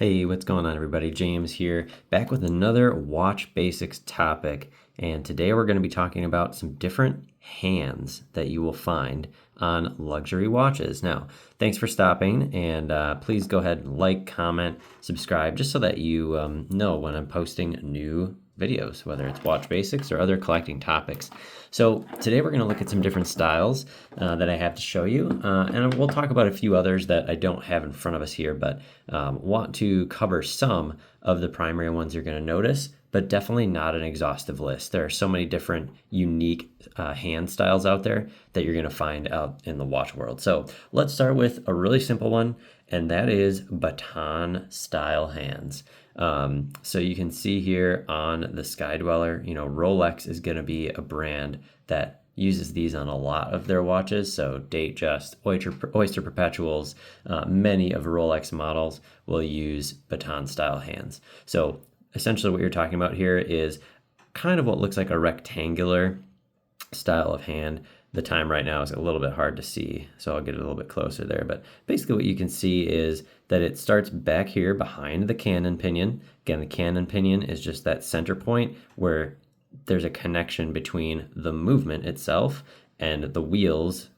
Hey, what's going on, everybody? James here, back with another watch basics topic. And today we're going to be talking about some different hands that you will find on luxury watches. Now, thanks for stopping, and please go ahead and like, comment, subscribe, just so that you know when I'm posting new videos, whether it's watch basics or other collecting topics. So today we're going to look at some different styles that I have to show you, and we'll talk about a few others that I don't have in front of us here, but want to cover some of the primary ones you're going to notice, but definitely not an exhaustive list. There are so many different unique hand styles out there that you're going to find out in the watch world. So let's start with a really simple one, and that is Baton style hands. So you can see here on the Sky Dweller, Rolex is going to be a brand that uses these on a lot of their watches. So Datejust, Oyster Perpetuals, many of Rolex models will use Baton style hands. So essentially what you're talking about here is kind of what looks like a rectangular style of hand. The time right now is a little bit hard to see, so I'll get it a little bit closer there. But basically what you can see is that it starts back here behind the cannon pinion. Again, the cannon pinion is just that center point where there's a connection between the movement itself and the wheels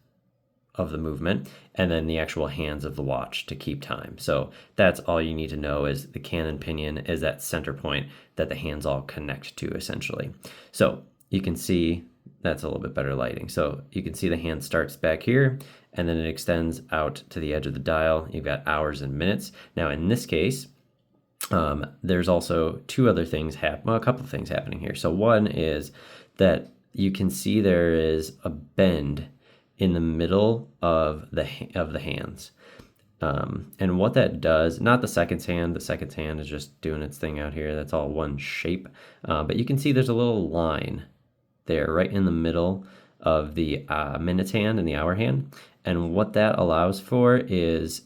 of the movement, and then the actual hands of the watch to keep time. So that's all you need to know, is the cannon pinion is that center point that the hands all connect to, essentially. So you can see that's a little bit better lighting. So you can see the hand starts back here, and then it extends out to the edge of the dial. You've got hours and minutes. Now in this case, there's also a couple of things happening here. So one is that you can see there is a bend in the middle of the hands. And what that does, not the seconds hand is just doing its thing out here. That's all one shape. But you can see there's a little line there right in the middle of the minutes hand and the hour hand. And what that allows for is,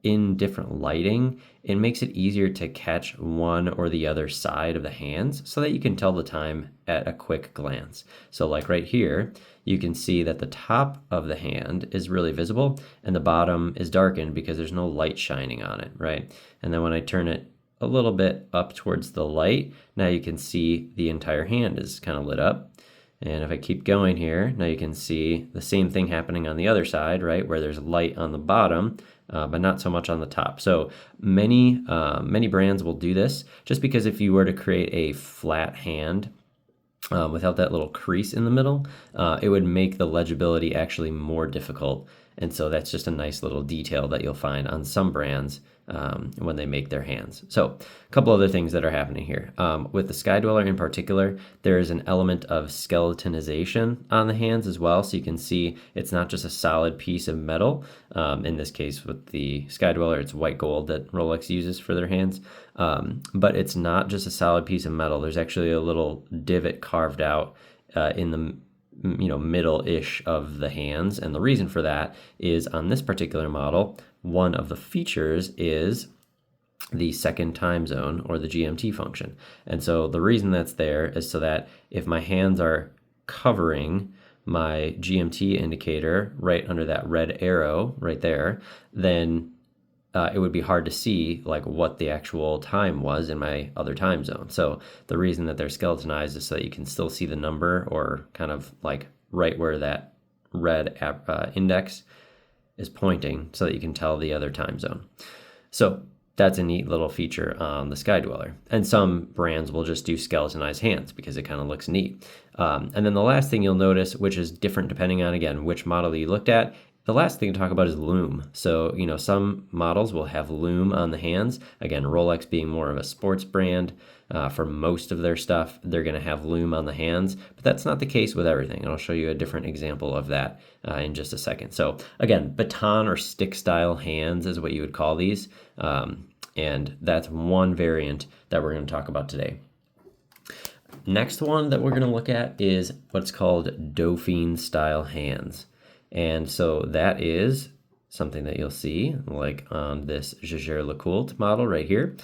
in different lighting, it makes it easier to catch one or the other side of the hands so that you can tell the time at a quick glance. So like right here, you can see that the top of the hand is really visible and the bottom is darkened because there's no light shining on it, right? And then when I turn it a little bit up towards the light, now you can see the entire hand is kind of lit up. And if I keep going here, now you can see the same thing happening on the other side, right? Where there's light on the bottom, but not so much on the top. So many brands will do this, just because if you were to create a flat hand without that little crease in the middle, it would make the legibility actually more difficult. And so that's just a nice little detail that you'll find on some brands when they make their hands. So a couple other things that are happening here. With the Sky Dweller in particular, there is an element of skeletonization on the hands as well. So you can see it's not just a solid piece of metal. In this case, with the Sky Dweller, it's white gold that Rolex uses for their hands. But it's not just a solid piece of metal. There's actually a little divot carved out in the middle-ish of the hands. And the reason for that is, on this particular model, one of the features is the second time zone, or the GMT function. And so the reason that's there is so that if my hands are covering my GMT indicator right under that red arrow right there, then it would be hard to see like what the actual time was in my other time zone. So the reason that they're skeletonized is so that you can still see the number, or kind of like right where that red index is pointing, so that you can tell the other time zone. So that's a neat little feature on the Sky Dweller. And some brands will just do skeletonized hands because it kind of looks neat. And then the last thing you'll notice, which is different depending on, again, which model you looked at, the last thing to talk about is lume. So, some models will have lume on the hands. Again, Rolex being more of a sports brand, for most of their stuff, they're going to have lume on the hands. But that's not the case with everything. And I'll show you a different example of that in just a second. So again, baton or stick style hands is what you would call these. And that's one variant that we're going to talk about today. Next one that we're going to look at is what's called Dauphine style hands. And so that is something that you'll see like on this Jaeger-LeCoultre model right here.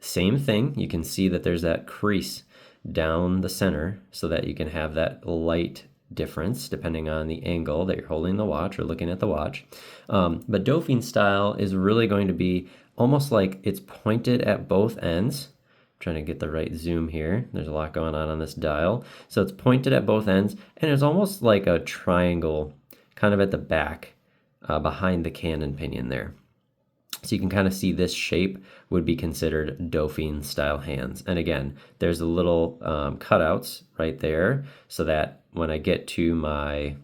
Same thing, you can see that there's that crease down the center so that you can have that light difference depending on the angle that you're holding the watch or looking at the watch. But Dauphine style is really going to be almost like it's pointed at both ends. I'm trying to get the right zoom here. There's a lot going on this dial. So it's pointed at both ends, and it's almost like a triangle kind of at the back behind the cannon pinion there. So you can kind of see this shape would be considered Dauphine style hands. And again, there's the little cutouts right there so that when I get to my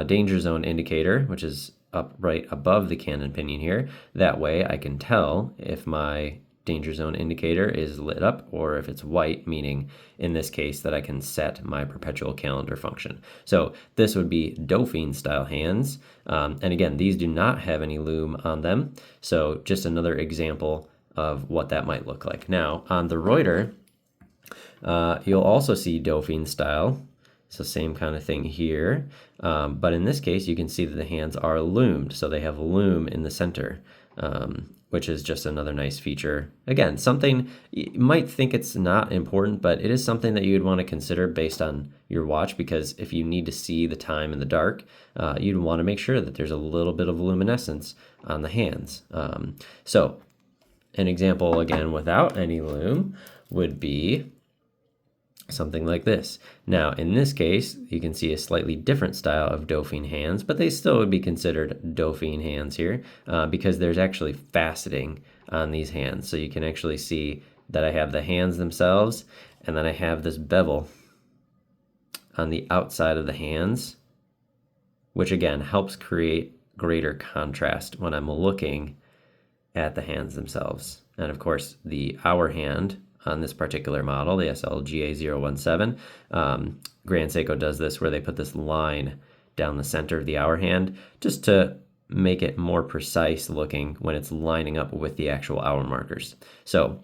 danger zone indicator, which is up right above the cannon pinion here, that way I can tell if my danger zone indicator is lit up or if it's white, meaning in this case that I can set my perpetual calendar function. So this would be Dauphine style hands. And again, these do not have any lume on them. So just another example of what that might look like. Now on the Reuter, you'll also see Dauphine style. So same kind of thing here. But in this case, you can see that the hands are lumed. So they have lume in the center. Which is just another nice feature. Again, something you might think it's not important, but it is something that you would want to consider based on your watch, because if you need to see the time in the dark, you'd want to make sure that there's a little bit of luminescence on the hands. So an example, again, without any lume would be something like this. Now, in this case, you can see a slightly different style of Dauphine hands, but they still would be considered Dauphine hands here because there's actually faceting on these hands. So you can actually see that I have the hands themselves, and then I have this bevel on the outside of the hands, which again helps create greater contrast when I'm looking at the hands themselves. And of course, the hour hand on this particular model, the SLGA017, Grand Seiko does this where they put this line down the center of the hour hand just to make it more precise looking when it's lining up with the actual hour markers. So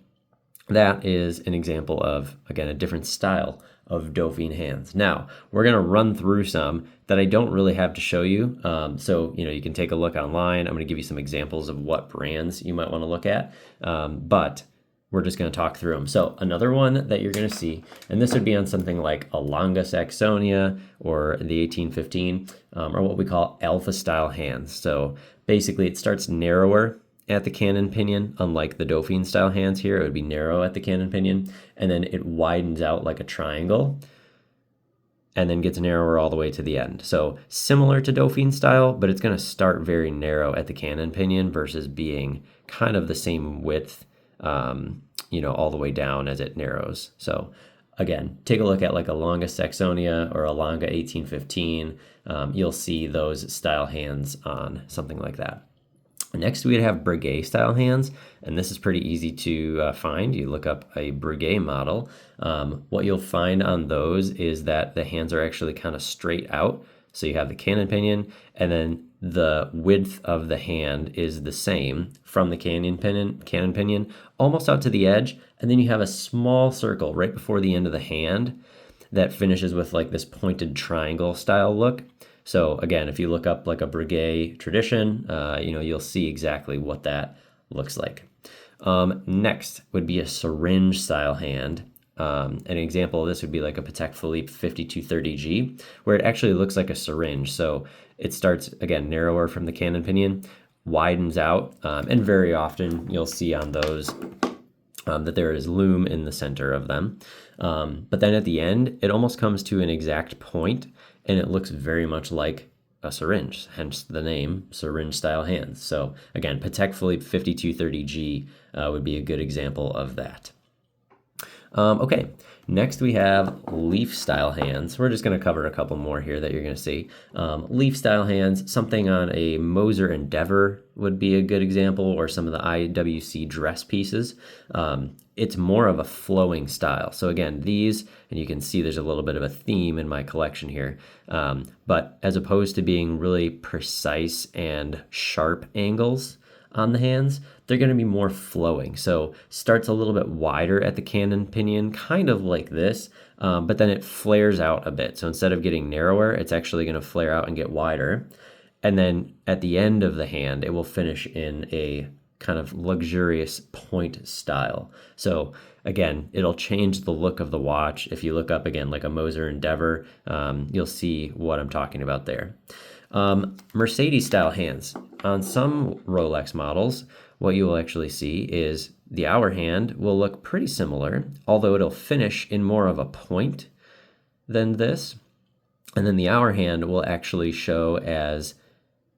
that is an example of, again, a different style of Dauphine hands. Now, we're going to run through some that I don't really have to show you. So, you can take a look online. I'm going to give you some examples of what brands you might want to look at. But we're just going to talk through them. So another one that you're going to see, and this would be on something like a Lange Saxonia or the 1815, or what we call alpha style hands. So basically it starts narrower at the cannon pinion, unlike the Dauphine style hands here. It would be narrow at the cannon pinion, and then it widens out like a triangle and then gets narrower all the way to the end. So similar to Dauphine style, but it's going to start very narrow at the cannon pinion versus being kind of the same width all the way down as it narrows. So again, take a look at like a Lange Saxonia or a Lange 1815. You'll see those style hands on something like that. Next, we'd have Breguet style hands, and this is pretty easy to find. You look up a Breguet model. What you'll find on those is that the hands are actually kind of straight out. So you have the cannon pinion, and then the width of the hand is the same from the cannon pinion almost out to the edge, and then you have a small circle right before the end of the hand that finishes with like this pointed triangle style look. So again, if you look up like a Breguet tradition, you'll see exactly what that looks like. Next would be a syringe style hand. An example of this would be like a Patek Philippe 5230G, where it actually looks like a syringe. So it starts, again, narrower from the cannon pinion, widens out, and very often you'll see on those that there is lume in the center of them. But then at the end, it almost comes to an exact point, and it looks very much like a syringe, hence the name syringe style hands. So again, Patek Philippe 5230G would be a good example of that. Okay, next we have leaf style hands. We're just going to cover a couple more here that you're going to see. Leaf style hands, something on a Moser Endeavour would be a good example, or some of the IWC dress pieces. It's more of a flowing style. So again, these, and you can see there's a little bit of a theme in my collection here, but as opposed to being really precise and sharp angles on the hands, they're going to be more flowing. So starts a little bit wider at the cannon pinion, kind of like this, but then it flares out a bit. So instead of getting narrower, it's actually going to flare out and get wider. And then at the end of the hand, it will finish in a kind of luxurious point style. So again, it'll change the look of the watch. If you look up again, like a Moser Endeavour, you'll see what I'm talking about there. Mercedes style hands. On some Rolex models, what you will actually see is the hour hand will look pretty similar, although it'll finish in more of a point than this. And then the hour hand will actually show as,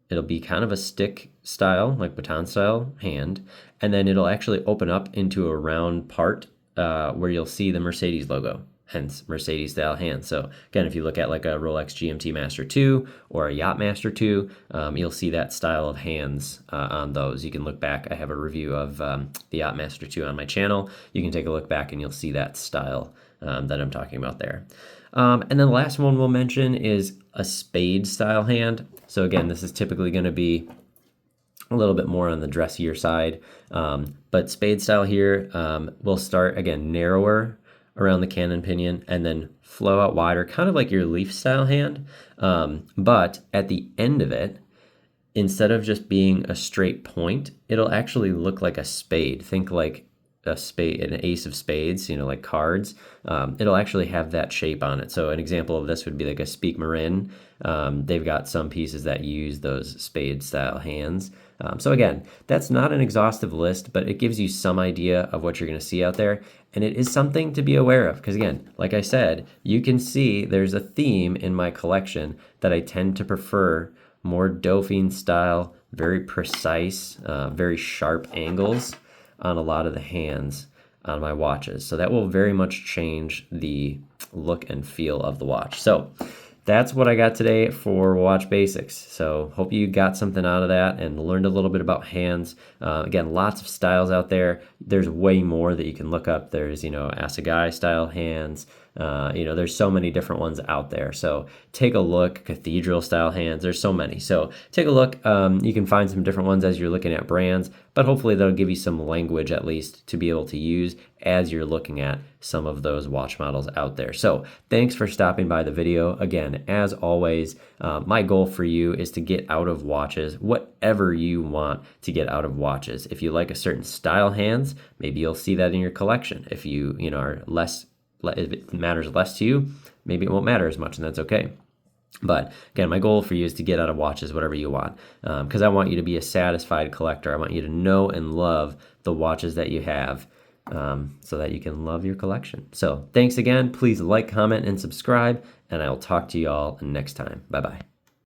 it'll be kind of a stick style, like Baton style hand, and then it'll actually open up into a round part where you'll see the Mercedes logo, hence Mercedes style hand. So again, if you look at like a Rolex GMT-Master 2 or a Yacht-Master 2, you'll see that style of hands on those. You can look back. I have a review of the Yacht-Master 2 on my channel. You can take a look back and you'll see that style that I'm talking about there. And then the last one we'll mention is a Spade style hand. So again, this is typically going to be a little bit more on the dressier side, but Spade style here will start again narrower around the cannon pinion and then flow out wider, kind of like your leaf style hand. But at the end of it, instead of just being a straight point, it'll actually look like a spade. Think like a spade, an ace of spades, like cards. It'll actually have that shape on it. So an example of this would be like a Speake-Marin. They've got some pieces that use those spade style hands. So again, that's not an exhaustive list, but it gives you some idea of what you're going to see out there. And it is something to be aware of because again, like I said, you can see there's a theme in my collection that I tend to prefer more Dauphine style, very precise, very sharp angles on a lot of the hands on my watches. So that will very much change the look and feel of the watch. So that's what I got today for Watch Basics. So hope you got something out of that and learned a little bit about hands. Again, lots of styles out there. There's way more that you can look up. There's, assegai style hands. There's so many different ones out there. So take a look, cathedral style hands. There's so many. So take a look. You can find some different ones as you're looking at brands, but hopefully that'll give you some language at least to be able to use as you're looking at some of those watch models out there. So thanks for stopping by the video. Again, as always, my goal for you is to get out of watches whatever you want to get out of watches. If you like a certain style hands, maybe you'll see that in your collection. If you are less, if it matters less to you, maybe it won't matter as much, and that's okay. But again, my goal for you is to get out of watches whatever you want, because I want you to be a satisfied collector. I want you to know and love the watches that you have, so that you can love your collection. So thanks again. Please like, comment, and subscribe, and I will talk to you all next time. Bye-bye.